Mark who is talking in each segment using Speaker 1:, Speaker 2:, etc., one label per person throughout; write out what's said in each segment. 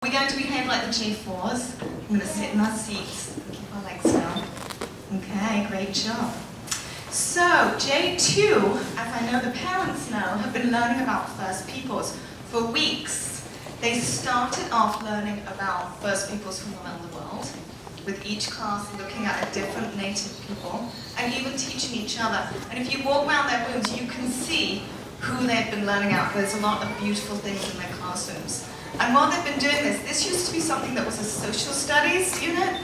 Speaker 1: We're going to behave like the J4s. I'm going to sit in our seats and keep our legs down. Okay, great job. So, J2, as I know the parents know, have been learning about First Peoples for weeks. They started off learning about First Peoples from around the world, with each class looking at a different native people, and even teaching each other. And if you walk around their rooms, you can see who they've been learning out. There's a lot of beautiful things in their classrooms. And while they've been doing this used to be something that was a social studies unit.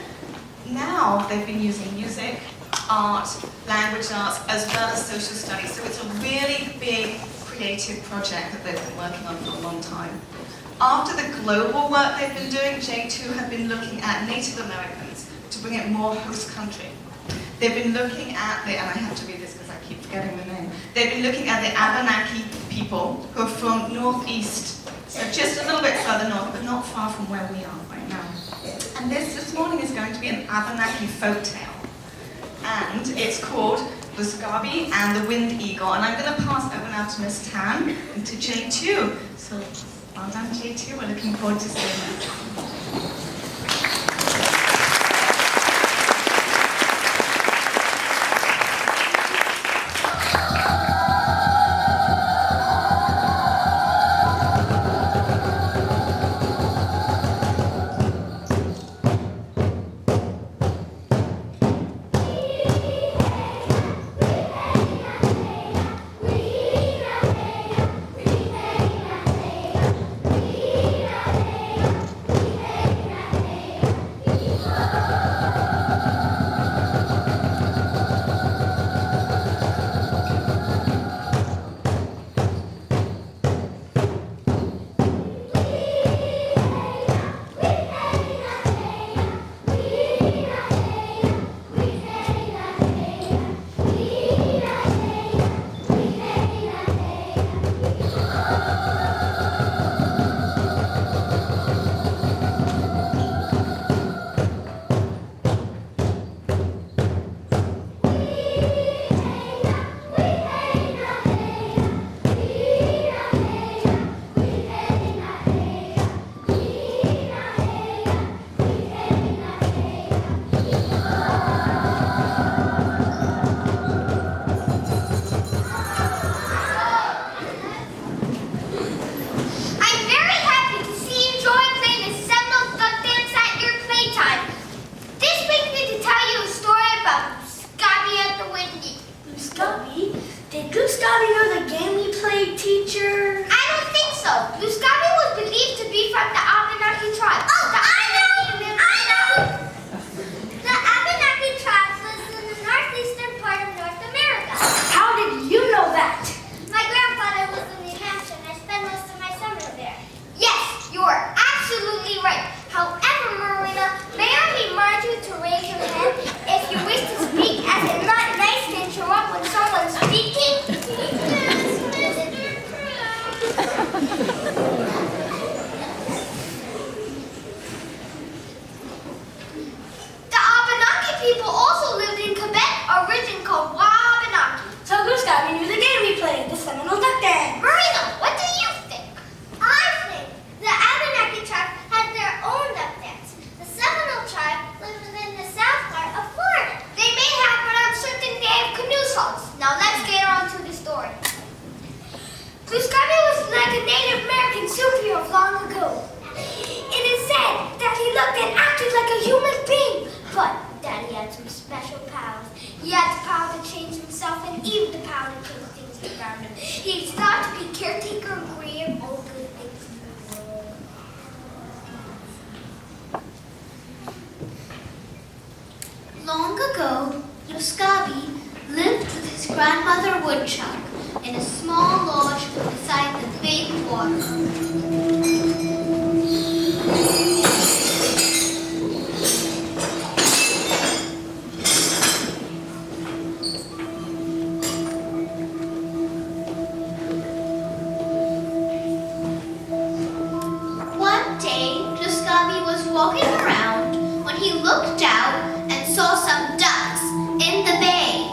Speaker 1: Now they've been using music, art, language arts, as well as social studies. So it's a really big creative project that they've been working on for a long time. After the global work they've been doing, J2 have been looking at Native Americans to bring it more host country. They've been looking at and I have to read this because I keep forgetting the name. They've been looking at the Abenaki people who are from northeast, so just a little bit further north, but not far from where we are right now. And this morning is going to be an Abenaki folktale. And it's called Gluskabi and the Wind Eagle. And I'm going to pass over now to Miss Tan and to J2. So, well done, J2. We're looking forward to seeing that.
Speaker 2: Did Gluskabi know the game we played, teacher?
Speaker 3: I don't think so. Gluskabi was believed to be from the Abenaki tribe. Oh, I know! The Abenaki tribe lives in the northeastern part of North America.
Speaker 2: How did you know that?
Speaker 3: My grandfather lives in New Hampshire and I spend most of my summer there. Yes, you are absolutely right. However, Marina, may I remind you to raise your hand if you wish to speak, as it's not nice to interrupt when someone's speaking. The Abenaki people also lived in Quebec, a region called Wabanaki.
Speaker 2: So Gluskabi knew the game we played, the Seminole Duck Dance.
Speaker 3: Marina, what do you think? I think the Abenaki tribe had their own duck dance. The Seminole tribe lived in the south part of Florida. They may have, but on certain day of canoe songs. Now let's get on to the story. Gluskabi was like a Native American superhero of long ago. It is said that he looked and acted like a human being, but that he had some special powers. He had the power to change himself and even the power to change things around him. He is thought to be caretaker and creator of all good things in the world.
Speaker 4: Long ago, Gluskabi lived with his grandmother Woodchuck in a small lodge beside the big water. One day, Gluskabi was walking around when he looked out and saw some ducks in the bay.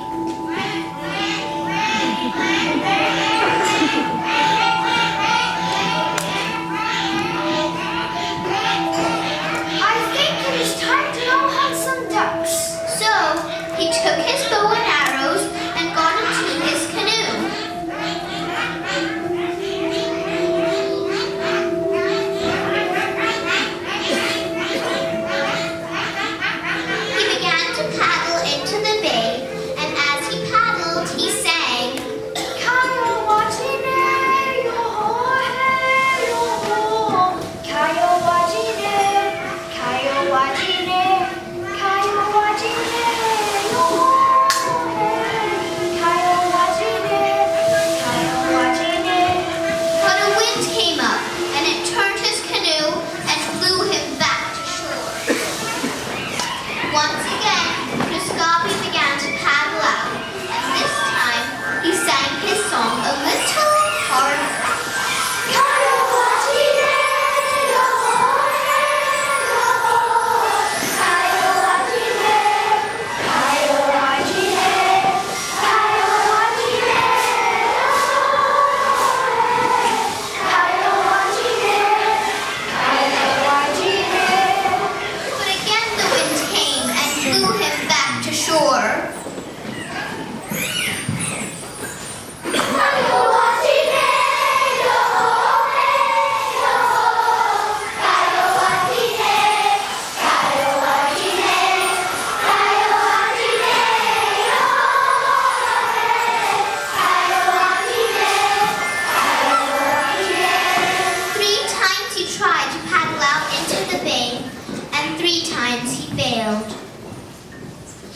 Speaker 4: failed.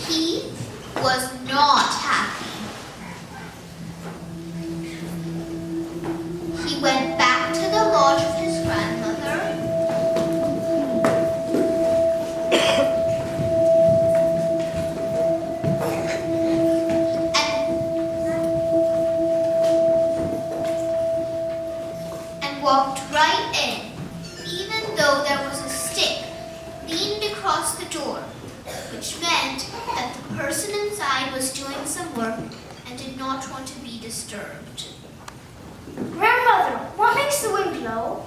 Speaker 4: He was not happy. He went back to the lodge of his grandmother and walked right in, even though there was a stick leaned across the door, which meant that the person inside was doing some work and did not want to be disturbed.
Speaker 3: Grandmother, what makes the wind blow?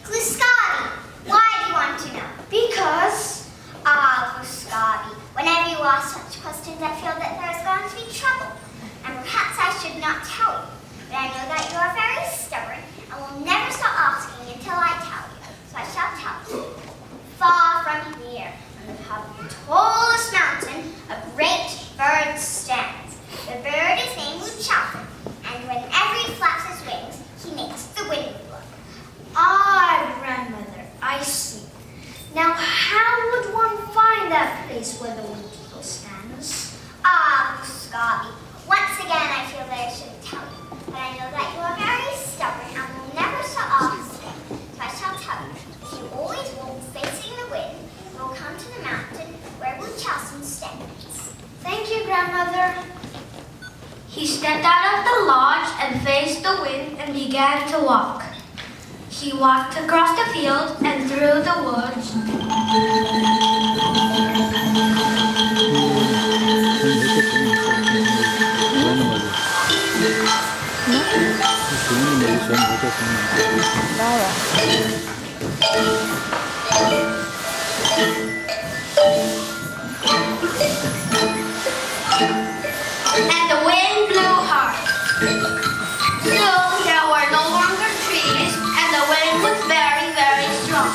Speaker 5: Gluskabi, why do you want to know?
Speaker 3: Because
Speaker 5: Gluskabi, whenever you ask such questions, I feel that there is going to be trouble. And perhaps I should not tell you. But I know that you are very stubborn and will never stop asking until I tell you. So I shall tell you. Far from here, on the top of the tallest mountain, a great bird stands. The bird is named Gluskabi, and whenever he flaps his wings, he makes the wind blow.
Speaker 3: Grandmother, I see. Now, how would one find that place where the wind stands?
Speaker 5: Gluskabi, once again I feel that I should tell you, but I know that you are very stubborn and will never stop asking. So I shall tell you. If you always walk facing the wind, you will come to the mountain where Gluskabi stands.
Speaker 3: Thank you, Grandmother. He stepped out of the lodge and faced the wind and began to walk. He walked across the field and through the woods. And the wind blew hard. Soon there were no longer trees, and the wind was very, very strong.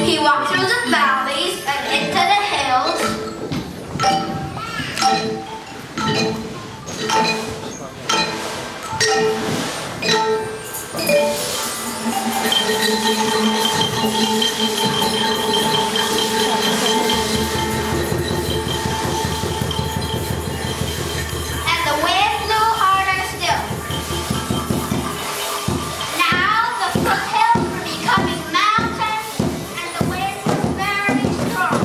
Speaker 3: He walked through the valleys and into the hills. And the wind blew harder still. Now the foothills were becoming mountains, and the wind was very strong.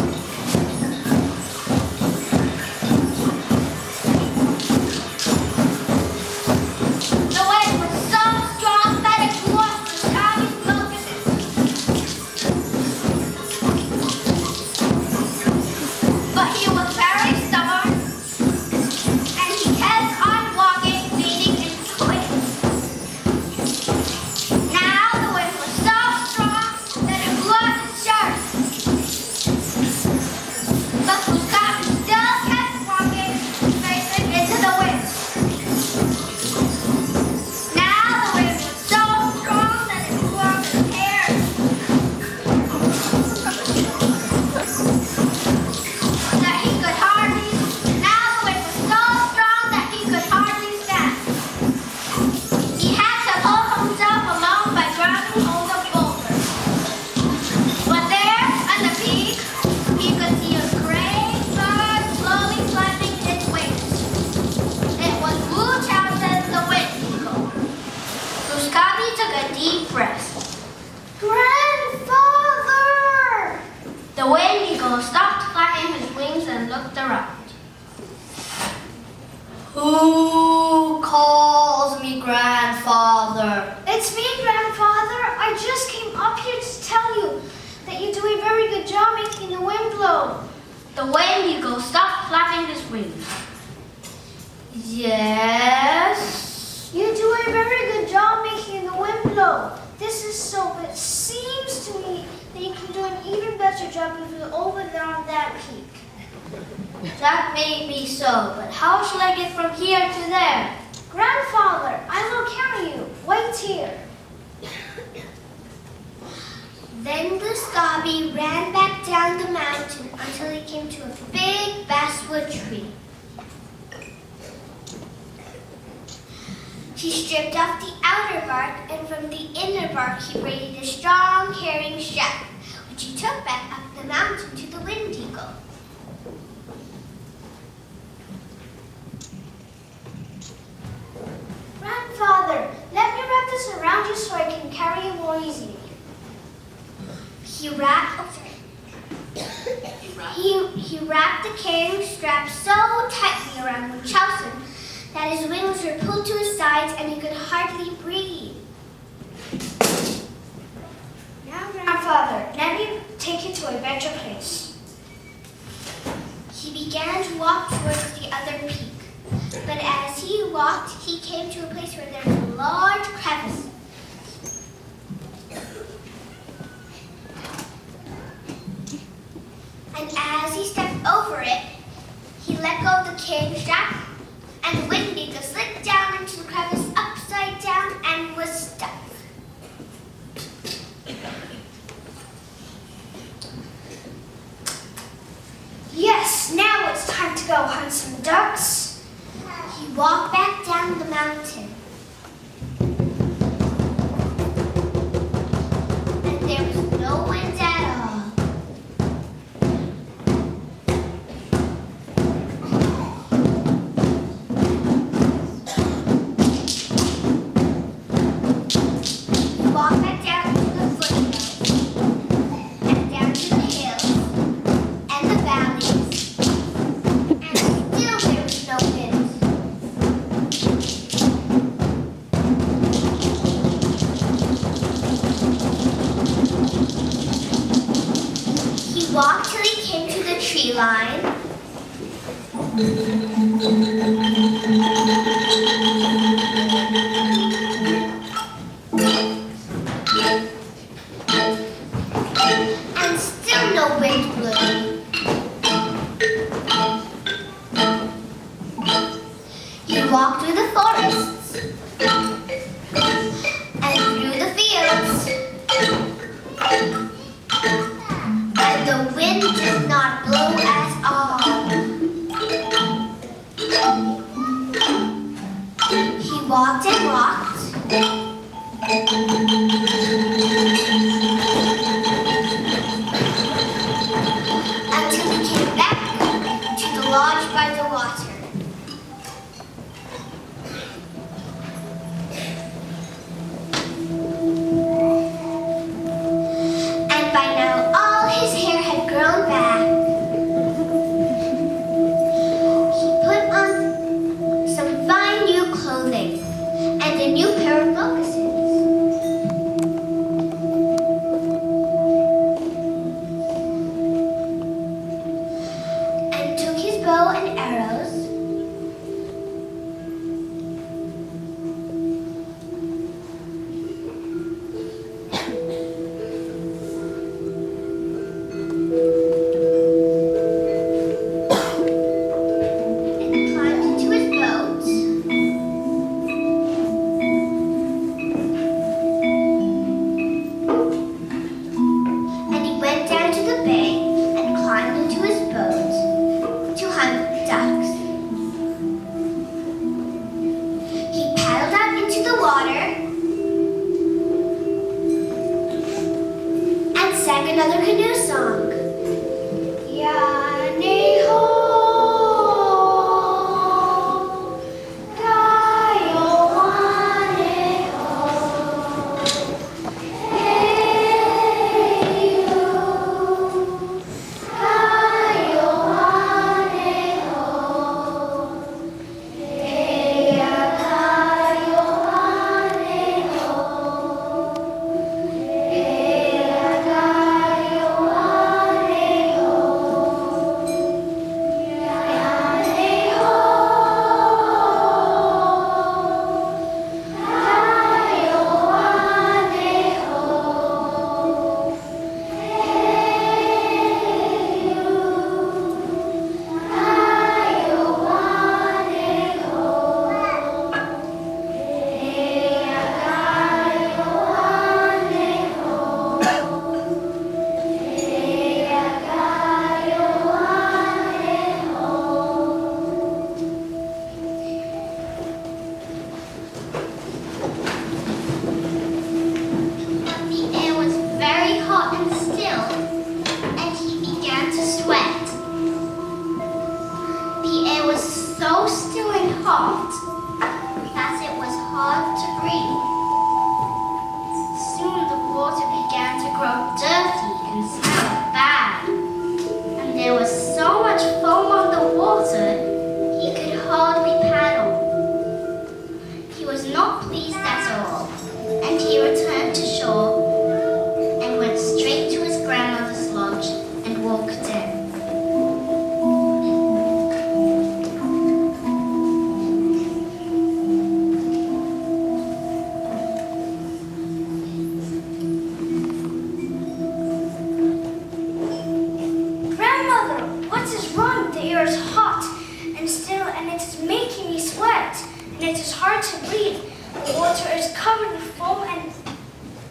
Speaker 3: The wind was so strong that it blew up the Gluskabi's moccasins. But he was very stubborn, and he kept on walking, leaning into it. Now the wind was so strong that it blew up his shirt. But Gluskabi still kept walking, facing into the wind. Now the wind was so strong that it blew up his hair. That he could hardly. Now the wind was so strong that he could hardly stand. He had to hold himself along by grabbing hold of boulders. But there, at the peak, he could see a great bird slowly flapping its wings. It was Gluskabi the wind eagle. Gluskabi took a deep breath. Grandfather! The wind eagle stopped flapping his wings and looked around. Who calls me grandfather? It's me, grandfather. I just came up here to tell you that you do a very good job making the wind blow. The wind eagle stopped flapping his wings. Yes? You do a very good job making the wind blow. This is so, but it seems to me that you can do an even better job if you're over there on that peak. That may be so, but how shall I get from here to there? Grandfather, I will carry you. Wait here.
Speaker 4: Then Gluskabi ran back down the mountain until he came to a big basswood tree. He stripped off the outer bark, and from the inner bark he braided a strong herring strap, which he took back up the mountain to the wind eagle.
Speaker 3: Grandfather, let me wrap this around you so I can carry it more easily.
Speaker 4: He wrapped the carrying strap so tightly around Munchausen that his wings were pulled to his sides and he could hardly breathe.
Speaker 3: Now, Grandfather, let me take you to a better place.
Speaker 4: He began to walk towards the other peak, but as he walked, he came to a place where there was a large crevice. And as he stepped over it, he let go of the carrying strap, and the wind eagle slid down into the crevice upside down and was stuck.
Speaker 3: Yes, now it's time to go hunt some ducks.
Speaker 4: He walked back down the mountain. And there was no wind at all. He walked back down to the foothills, and down to the hills, and the valleys, and still there was no wind. He walked till he came to the tree line. And still no wind blew. He walked through the forests and through the fields. And the wind did not blow at all. He walked and walked until he came back to the lodge by the water. And by now all his hair had grown back. He put on some fine new clothing and a new pair of moccasins. And took his bow and arrows and climbed into his boat. And he went down to the bay and climbed into his boat to hunt ducks. He paddled out into the water and sang another canoe song.
Speaker 3: Yaneho,
Speaker 4: But the air was very hot and still,
Speaker 2: hard to breathe. The water is covered with foam and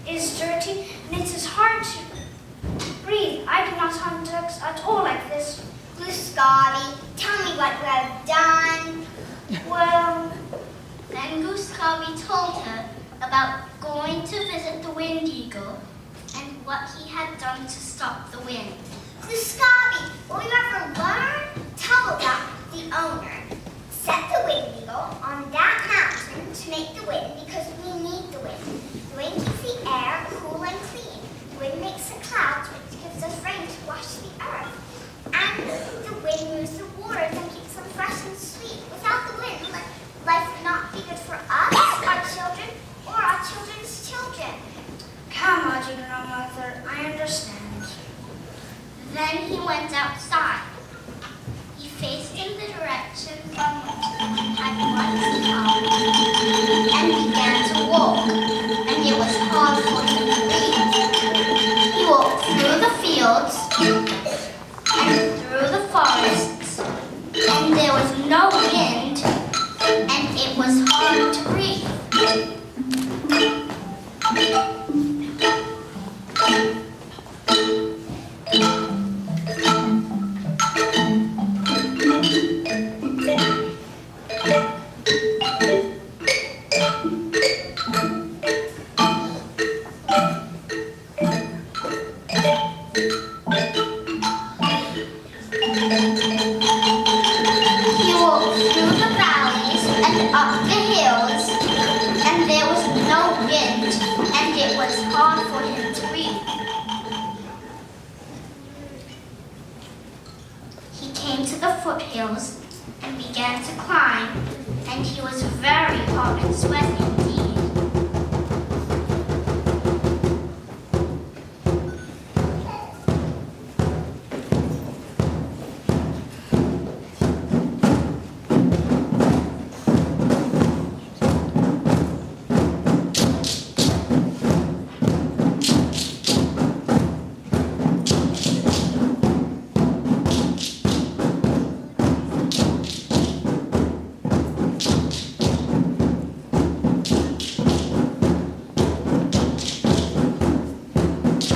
Speaker 2: is dirty, and it is hard to breathe. I cannot hunt ducks at all like this.
Speaker 5: Gluskabi, tell me what you have done.
Speaker 2: Well,
Speaker 4: Then Gluskabi told her about going to visit the wind eagle and what he had done to stop the wind.
Speaker 5: Gluskabi, will you ever learn? Tubbleduck, the owner, set the wind eagle on that mountain to make the wind because we need the wind. The wind keeps the air cool and clean. The wind makes the clouds, which gives us rain to wash the earth. And the wind moves the waters and keeps them fresh and sweet. Without the wind, life would not be good for us, our children, or our children's children.
Speaker 2: come, Auntie Grandmother, I understand.
Speaker 4: Then he went outside. He faced in the direction from which he had once come and began to walk, and it was hard for him to breathe. He walked through the fields and through the forests, and there was no wind, and it was hard to breathe. He walked through the valleys and up the hills, and there was no wind, and it was hard for him to breathe. He came to the foothills and began to climb, and he was very hot and sweaty indeed.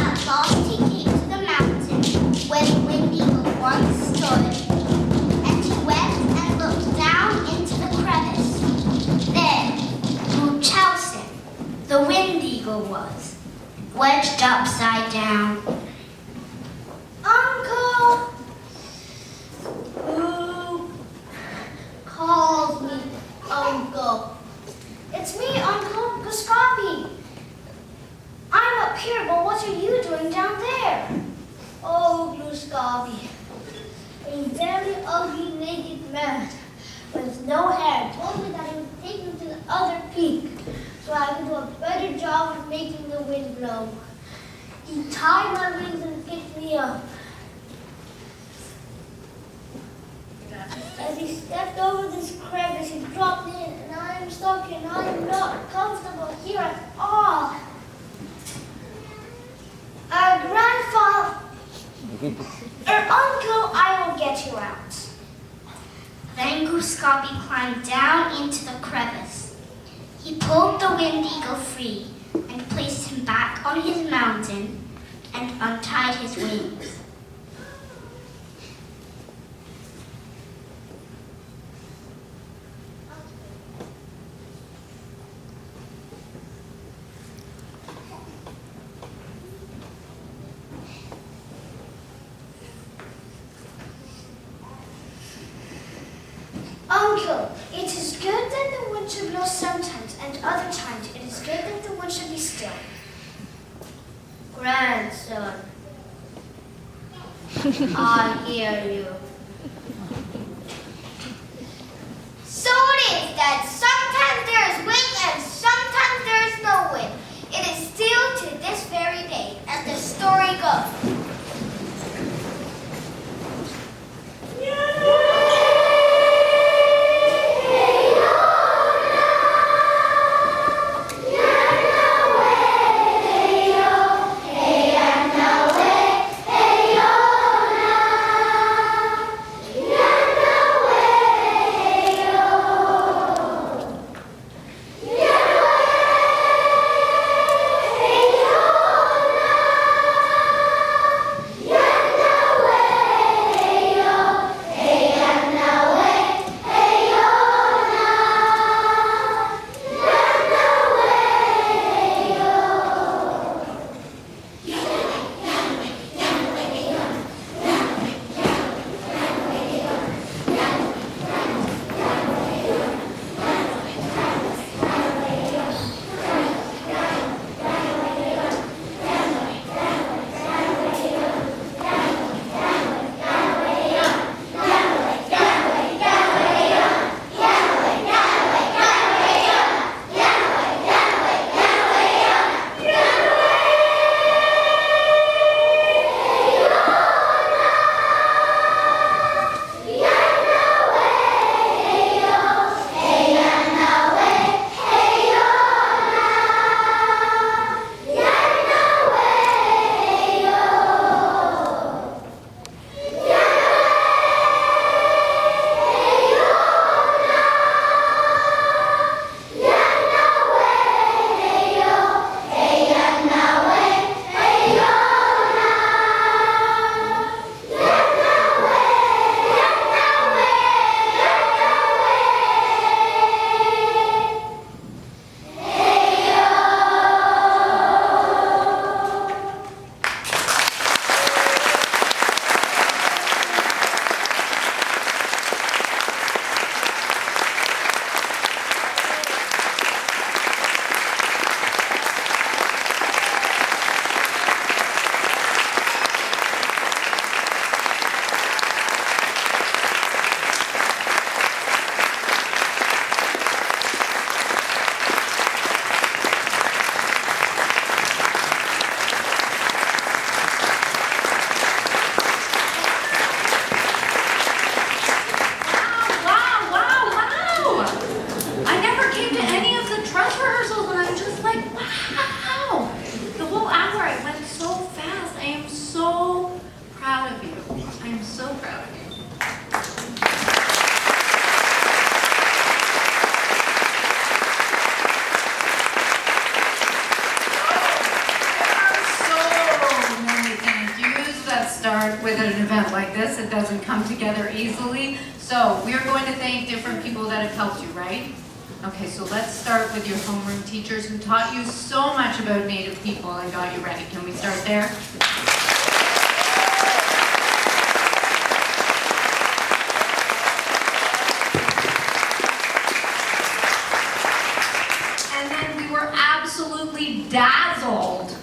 Speaker 4: At last he came to the mountain where the wind eagle once stood, and he went and looked down into the crevice. There, Munchausen, the wind eagle was, wedged upside down.
Speaker 2: Uncle! Who calls me Uncle? It's me, Uncle Gluskabi. I'm up here, but what are you doing down there? Oh, Gluskabi. A very ugly naked man with no hair told me that he would take me to the other peak so I could do a better job of making the wind blow. He tied my wings and picked me up. As he stepped over this crevice, he dropped in, and I am stuck, and I am not comfortable here at all. Grandfather, Uncle, I will get you out.
Speaker 4: Then Gluskabi climbed down into the crevice. He pulled the wind eagle free and placed him back on his mountain and untied his wings.
Speaker 2: Uncle, it is good that the wind should blow sometimes, and other times it is good that the wind should be still. Grandson, I hear you.
Speaker 5: So it is that sometimes there is wind and sometimes there is no wind. It is still to this very day, as the story goes.
Speaker 6: start with an event like this. It doesn't come together easily. So we are going to thank different people that have helped you, right? Okay, so let's start with your homeroom teachers who taught you so much about Native people and got you ready. Can we start there? And then we were absolutely dazzled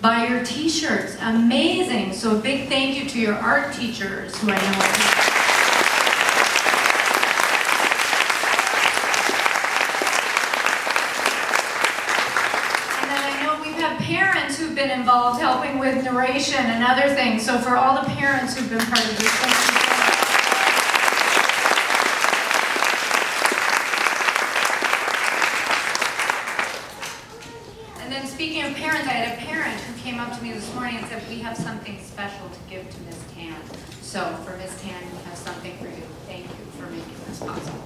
Speaker 6: by your t-shirts. Amazing. So a big thank you to your art teachers who I know are parents who've been involved helping with narration and other things. So for all the parents who've been part of this, thank you so much. And then speaking of parents, I had a parent who came up to me this morning and said, we have something special to give to Miss Tan. So for Miss Tan, we have something for you. Thank you for making this possible.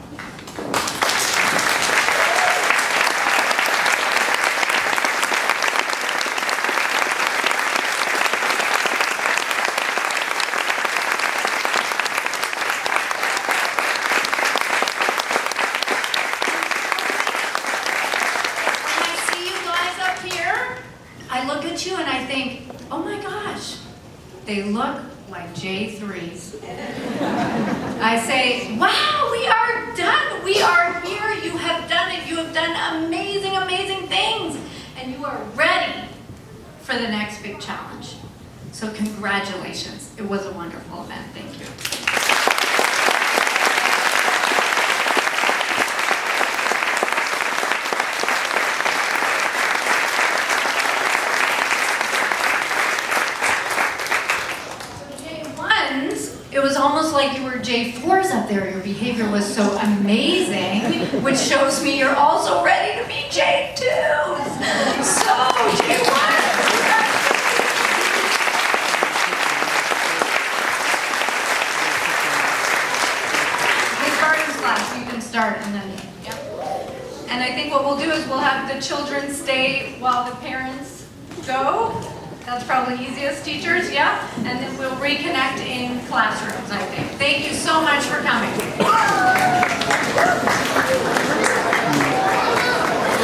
Speaker 6: They look like J3s. I say, wow, we are done. We are here. You have done it. You have done amazing, amazing things. And you are ready for the next big challenge. So congratulations. It was a wonderful event. Thank you. It was almost like you were J4s up there. Your behavior was so amazing, which shows me you're also ready to be J2s. So, J1s. This gardens class, you can start and then, yep. And I think what we'll do is we'll have the children stay while the parents go. That's probably easiest, teachers, yeah? And then we'll reconnect in classrooms, I think. Thank you so much for coming.